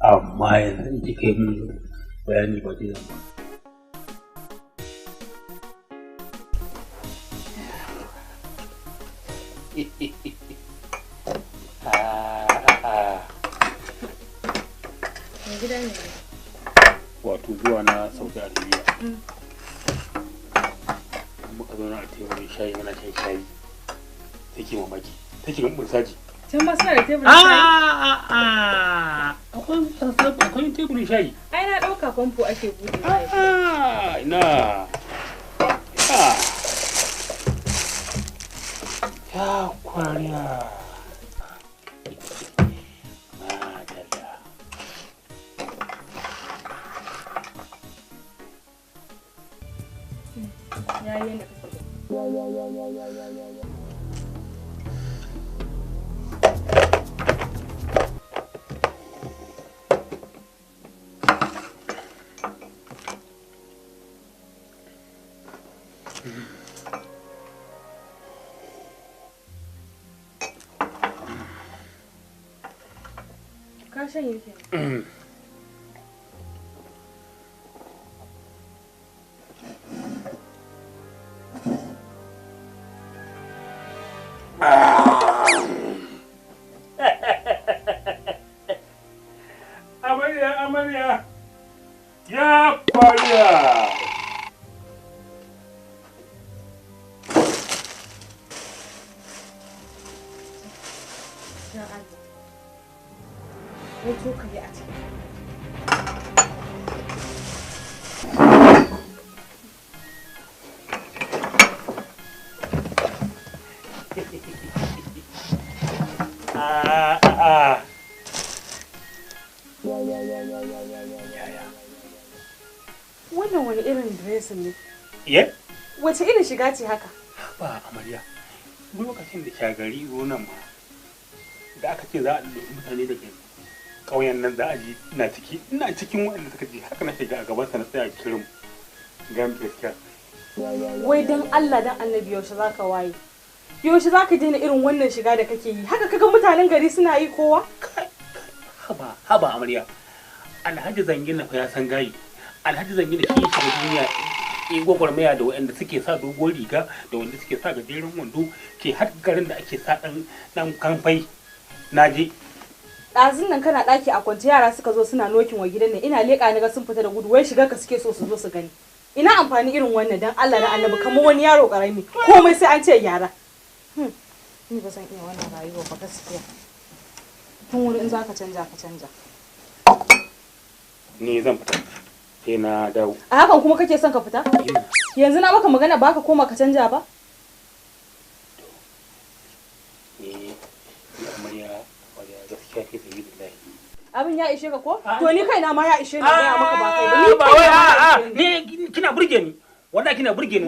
amma yanzu in kai mun bayani ba zai zama. Wato zuwa na Saudi Arabia. Muka zauna a teburin shayi muna shan shayi. Take mamaki. Take ga bursaji. Can ma suna da teburin shayi? Akwai teburin shayi. Ai na ɗauka famfo ake buɗe. Ina. Ya kwariya. Yayin da kake ka shanye kenan. Amarya, ya kwariya. Ko cokali a ciki. Wannan wani irin dressing ne? Ye? Wace irin shiga ce haka? Ba amarya. Lokacin da shagari zo nan ma da aka ce za a ɗauki mutane daga ƙauyen nan za a ji ina cikin waɗanda suka ji haka na shiga a gaban sa na tsaya kirin gam gaskiya. Wai dan Allah dan Annabi yaushe zaka waye? Yaushe zaka daina irin wannan shiga da kake yi? Haka kaga mutanen gari suna yi kowa? Haba amarya. Alhaji Zangina fa ya san gayi. Alhaji Zangina shi shiga duniya in gwagwarmaya da waɗanda suke sa dogon riga da wanda suke sa gajeren wando ke har garin da ake sa ɗan kamfai naje. Ɗazun nan kana ɗaki a kwance yara suka zo suna nokin wa gidan nan ina leƙa ni ga sun fita da gudu wai shiga ka suke so su zo su gani. Ina amfani irin wannan dan Allah da Annabi kamar wani yaro karami komai sai an ce yara. Ni ba san iya wannan rayuwa ba gaskiya. Tun wuri in zaka canja ka canja. Ni zan fita. Sai na dawo. A hakan kuma kake son ka fita? Yanzu na maka magana baka koma ka canja ba? Ni amarya gaskiya ke da billahi. Abin ya ishe ka ko? To ni kaina ma ya ishe ni ga maka ba kai ba. Ni ba wai ni kina burge ni. Wallahi kina burge ni.